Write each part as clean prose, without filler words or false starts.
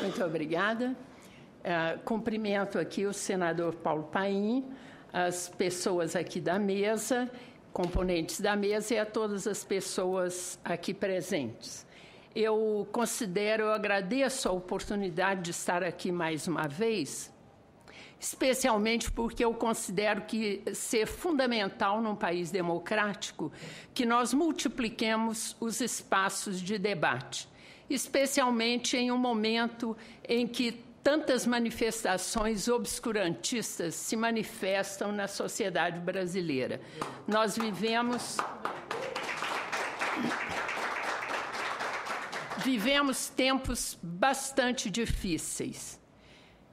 Muito obrigada. Cumprimento aqui o senador Paulo Paim, as pessoas aqui da mesa, componentes da mesa e a todas as pessoas aqui presentes. Eu agradeço a oportunidade de estar aqui mais uma vez, especialmente porque eu considero que ser fundamental num país democrático que nós multipliquemos os espaços de debate, especialmente em um momento em que tantas manifestações obscurantistas se manifestam na sociedade brasileira. Nós vivemos tempos bastante difíceis.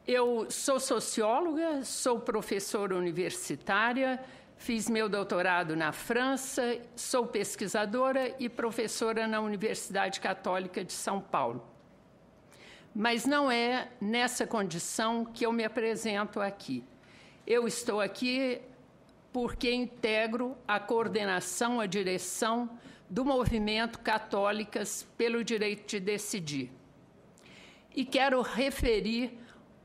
Eu sou socióloga, sou professora universitária, fiz meu doutorado na França, sou pesquisadora e professora na Universidade Católica de São Paulo. Mas não é nessa condição que eu me apresento aqui. Eu estou aqui porque integro a coordenação, a direção do movimento Católicas pelo Direito de Decidir. E quero referir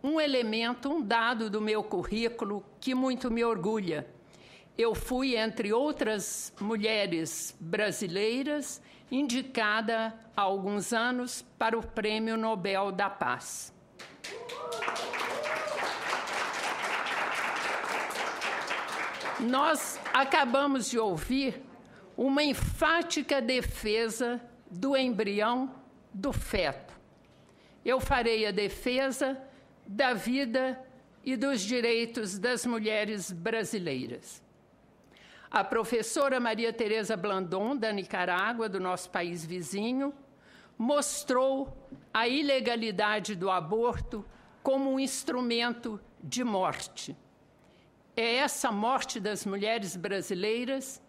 um elemento, um dado do meu currículo que muito me orgulha. Eu fui, entre outras mulheres brasileiras, indicada há alguns anos para o Prêmio Nobel da Paz. Nós acabamos de ouvir uma enfática defesa do embrião do feto. Eu farei a defesa da vida e dos direitos das mulheres brasileiras. A professora Maria Tereza Blandon, da Nicarágua, do nosso país vizinho, mostrou a ilegalidade do aborto como um instrumento de morte. É essa morte das mulheres brasileiras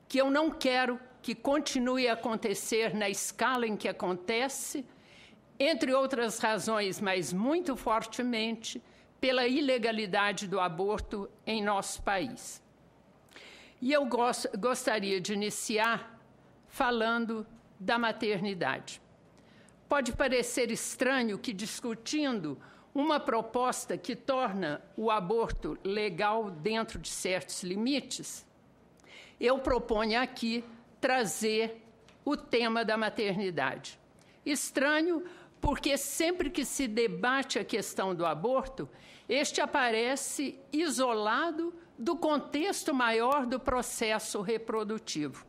que eu não quero que continue a acontecer na escala em que acontece, entre outras razões, mas muito fortemente, pela ilegalidade do aborto em nosso país. E eu gostaria de iniciar falando da maternidade. Pode parecer estranho que, discutindo uma proposta que torna o aborto legal dentro de certos limites, eu proponho aqui trazer o tema da maternidade. Estranho porque sempre que se debate a questão do aborto, este aparece isolado do contexto maior do processo reprodutivo.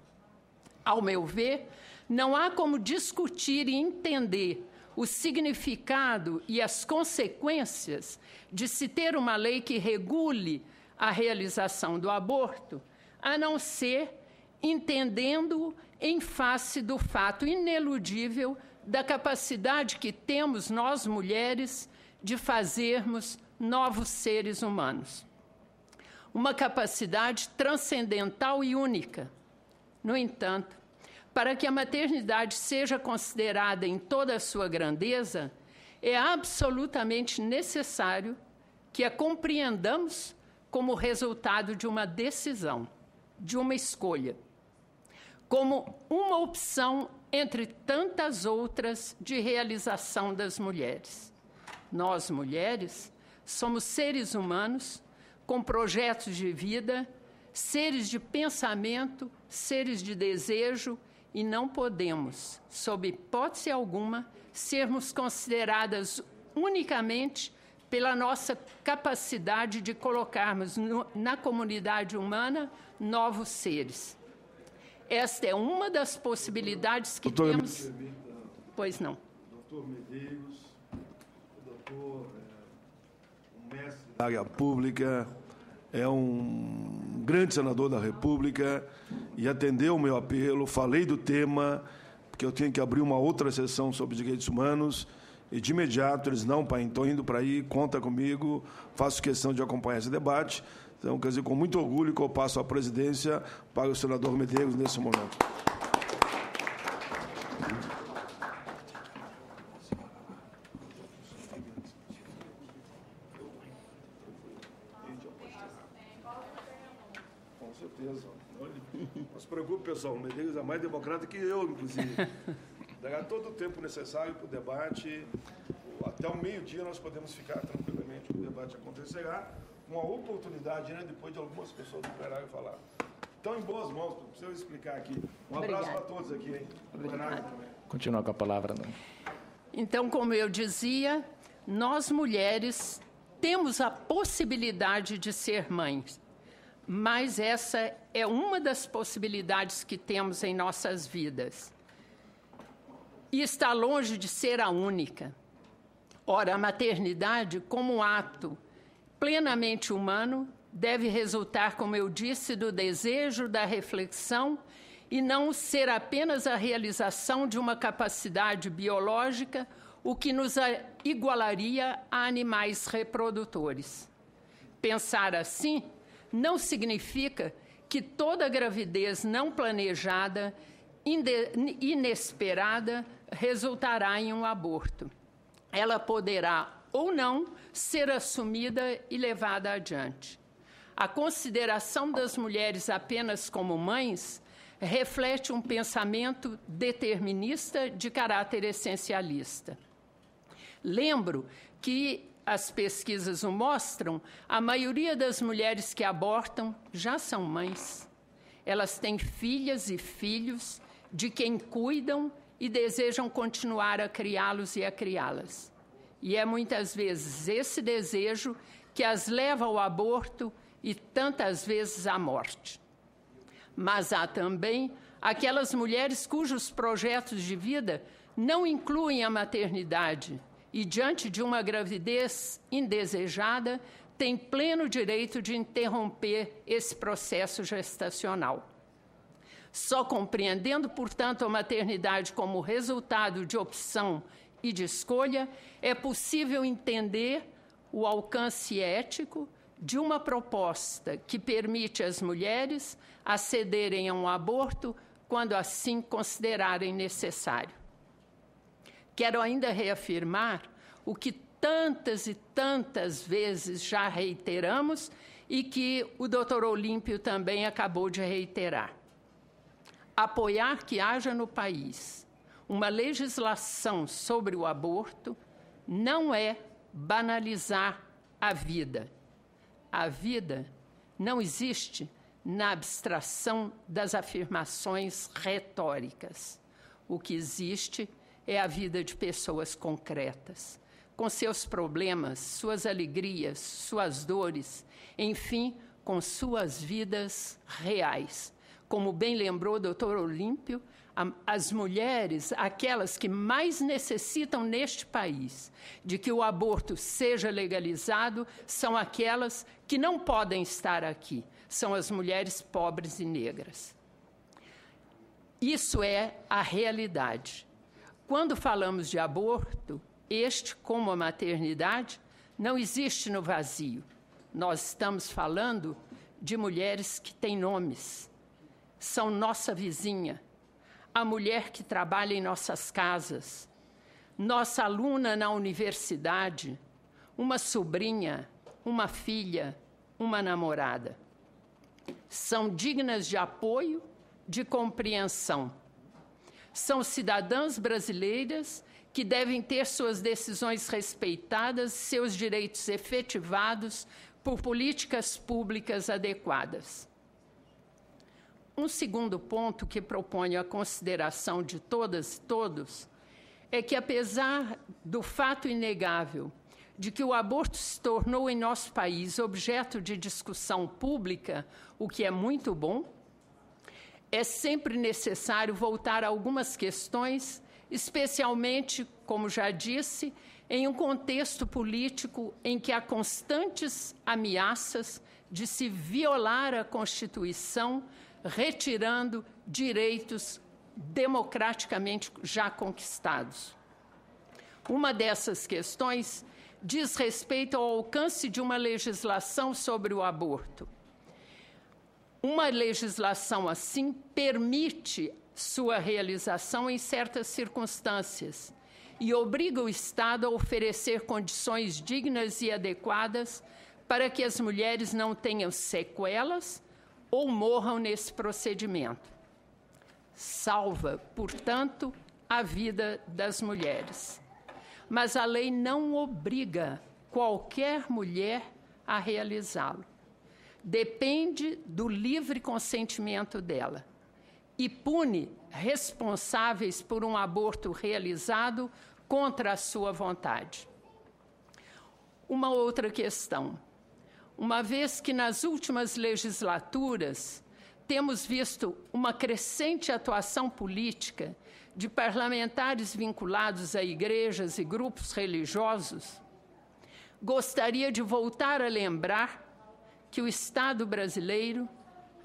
Ao meu ver, não há como discutir e entender o significado e as consequências de se ter uma lei que regule a realização do aborto, a não ser entendendo em face do fato ineludível da capacidade que temos nós, mulheres, de fazermos novos seres humanos. Uma capacidade transcendental e única. No entanto, para que a maternidade seja considerada em toda a sua grandeza, é absolutamente necessário que a compreendamos como resultado de uma decisão, de uma escolha, como uma opção entre tantas outras de realização das mulheres. Nós, mulheres, somos seres humanos com projetos de vida, seres de pensamento, seres de desejo, e não podemos, sob hipótese alguma, sermos consideradas unicamente pela nossa capacidade de colocarmos na comunidade humana novos seres. Esta é uma das possibilidades que temos... Pois não. Doutor Medeiros, o mestre da área pública, é um grande senador da República e atendeu o meu apelo, falei do tema, porque eu tinha que abrir uma outra sessão sobre direitos humanos, e de imediato eles, não, pai, estou indo para aí, conta comigo, faço questão de acompanhar esse debate. Então, quer dizer, com muito orgulho que eu passo a presidência para o senador Medeiros nesse momento. Com certeza. Não se preocupe, pessoal, o Medeiros é mais democrata que eu, inclusive. Dará todo o tempo necessário para o debate. até o meio-dia nós podemos ficar tranquilamente, o debate acontecerá, uma oportunidade, né, depois de algumas pessoas do plenário falar. Estão em boas mãos, não precisa explicar aqui. Um abraço para todos aqui, hein? Plenário também. Continua com a palavra, né? Então, como eu dizia, nós mulheres temos a possibilidade de ser mães, mas essa é uma das possibilidades que temos em nossas vidas. E está longe de ser a única. Ora, a maternidade, como um ato plenamente humano, deve resultar, como eu disse, do desejo, da reflexão, e não ser apenas a realização de uma capacidade biológica, o que nos igualaria a animais reprodutores. Pensar assim não significa que toda gravidez não planejada, inesperada, resultará em um aborto. Ela poderá ou não ser assumida e levada adiante. A consideração das mulheres apenas como mães reflete um pensamento determinista de caráter essencialista. Lembro que as pesquisas o mostram, a maioria das mulheres que abortam já são mães. Elas têm filhas e filhos de quem cuidam e desejam continuar a criá-los e a criá-las. E é muitas vezes esse desejo que as leva ao aborto e tantas vezes à morte. Mas há também aquelas mulheres cujos projetos de vida não incluem a maternidade e, diante de uma gravidez indesejada, têm pleno direito de interromper esse processo gestacional. Só compreendendo, portanto, a maternidade como resultado de opção e de escolha, é possível entender o alcance ético de uma proposta que permite às mulheres acederem a um aborto quando assim considerarem necessário. Quero ainda reafirmar o que tantas e tantas vezes já reiteramos e que o Dr. Olímpio também acabou de reiterar. Apoiar que haja no país uma legislação sobre o aborto não é banalizar a vida. A vida não existe na abstração das afirmações retóricas. O que existe é a vida de pessoas concretas, com seus problemas, suas alegrias, suas dores, enfim, com suas vidas reais. Como bem lembrou o Dr. Olímpio, as mulheres, aquelas que mais necessitam neste país de que o aborto seja legalizado, são aquelas que não podem estar aqui, são as mulheres pobres e negras. Isso é a realidade. Quando falamos de aborto, este, como a maternidade, não existe no vazio. Nós estamos falando de mulheres que têm nomes. São nossa vizinha, a mulher que trabalha em nossas casas, nossa aluna na universidade, uma sobrinha, uma filha, uma namorada. São dignas de apoio, de compreensão. São cidadãs brasileiras que devem ter suas decisões respeitadas, seus direitos efetivados por políticas públicas adequadas. Um segundo ponto que proponho a consideração de todas e todos é que, apesar do fato inegável de que o aborto se tornou em nosso país objeto de discussão pública, o que é muito bom, é sempre necessário voltar a algumas questões, especialmente, como já disse, em um contexto político em que há constantes ameaças de se violar a Constituição, retirando direitos democraticamente já conquistados. Uma dessas questões diz respeito ao alcance de uma legislação sobre o aborto. Uma legislação assim permite sua realização em certas circunstâncias e obriga o Estado a oferecer condições dignas e adequadas para que as mulheres não tenham sequelas ou morram nesse procedimento. Salva, portanto, a vida das mulheres. mas a lei não obriga qualquer mulher a realizá-lo. Depende do livre consentimento dela e pune responsáveis por um aborto realizado contra a sua vontade. Uma outra questão. Uma vez que nas últimas legislaturas temos visto uma crescente atuação política de parlamentares vinculados a igrejas e grupos religiosos, gostaria de voltar a lembrar que o Estado brasileiro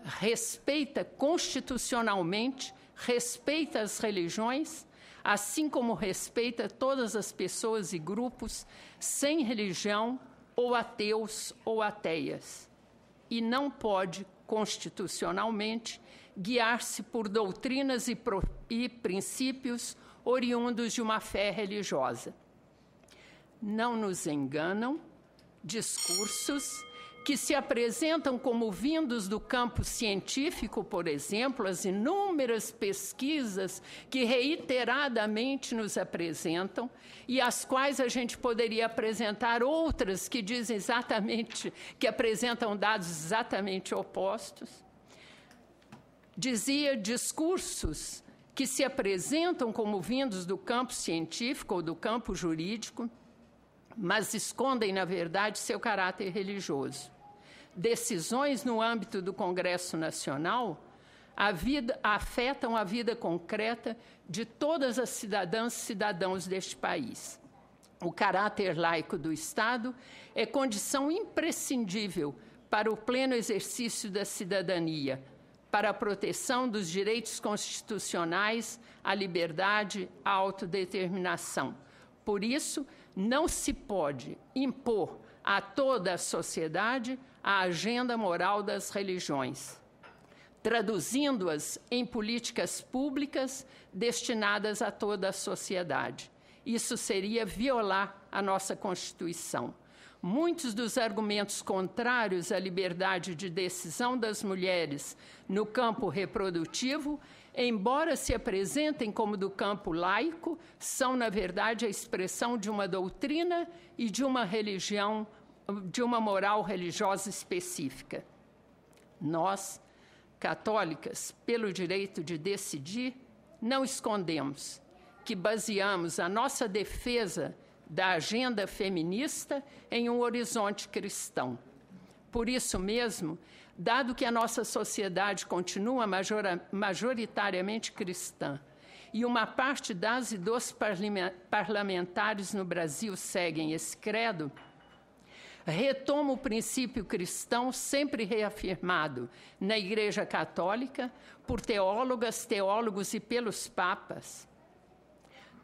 respeita constitucionalmente, respeita as religiões, assim como respeita todas as pessoas e grupos sem religião, ou ateus ou ateias, e não pode, constitucionalmente, guiar-se por doutrinas e princípios oriundos de uma fé religiosa. Não nos enganam discursos que se apresentam como vindos do campo científico, por exemplo, as inúmeras pesquisas que reiteradamente nos apresentam e as quais a gente poderia apresentar outras que dizem exatamente, que apresentam dados exatamente opostos. Dizia discursos que se apresentam como vindos do campo científico ou do campo jurídico, mas escondem, na verdade, seu caráter religioso. Decisões no âmbito do Congresso Nacional afetam a vida concreta de todas as cidadãs e cidadãos deste país. O caráter laico do Estado é condição imprescindível para o pleno exercício da cidadania, para a proteção dos direitos constitucionais, à liberdade, à autodeterminação. Por isso, não se pode impor a toda a sociedade a agenda moral das religiões, traduzindo-as em políticas públicas destinadas a toda a sociedade. Isso seria violar a nossa Constituição. Muitos dos argumentos contrários à liberdade de decisão das mulheres no campo reprodutivo, embora se apresentem como do campo laico, são, na verdade, a expressão de uma doutrina e de uma religião, de uma moral religiosa específica. Nós, católicas, pelo direito de decidir, não escondemos que baseamos a nossa defesa da agenda feminista em um horizonte cristão. Por isso mesmo, dado que a nossa sociedade continua majoritariamente cristã e uma parte das e dos parlamentares no Brasil seguem esse credo, retomo o princípio cristão sempre reafirmado na Igreja Católica por teólogas, teólogos e pelos papas.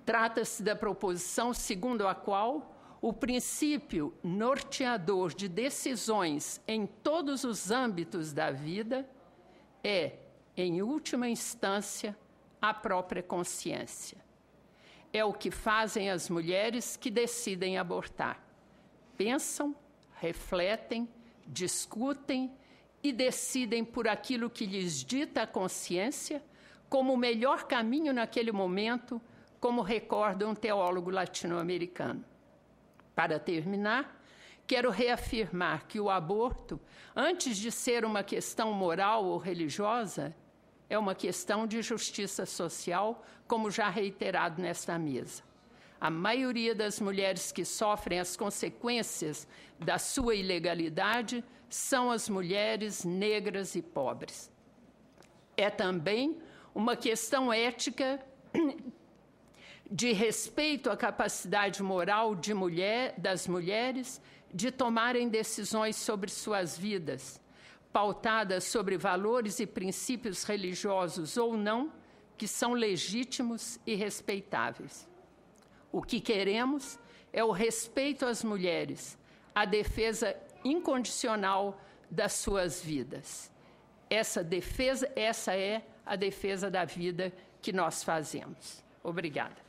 Trata-se da proposição segundo a qual o princípio norteador de decisões em todos os âmbitos da vida é, em última instância, a própria consciência. É o que fazem as mulheres que decidem abortar. Pensam, refletem, discutem e decidem por aquilo que lhes dita a consciência como o melhor caminho naquele momento, como recorda um teólogo latino-americano. Para terminar, quero reafirmar que o aborto, antes de ser uma questão moral ou religiosa, é uma questão de justiça social, como já reiterado nesta mesa. A maioria das mulheres que sofrem as consequências da sua ilegalidade são as mulheres negras e pobres. É também uma questão ética de respeito à capacidade moral das mulheres de tomarem decisões sobre suas vidas, pautadas sobre valores e princípios religiosos ou não, que são legítimos e respeitáveis. O que queremos é o respeito às mulheres, a defesa incondicional das suas vidas. Essa é a defesa da vida que nós fazemos. Obrigada.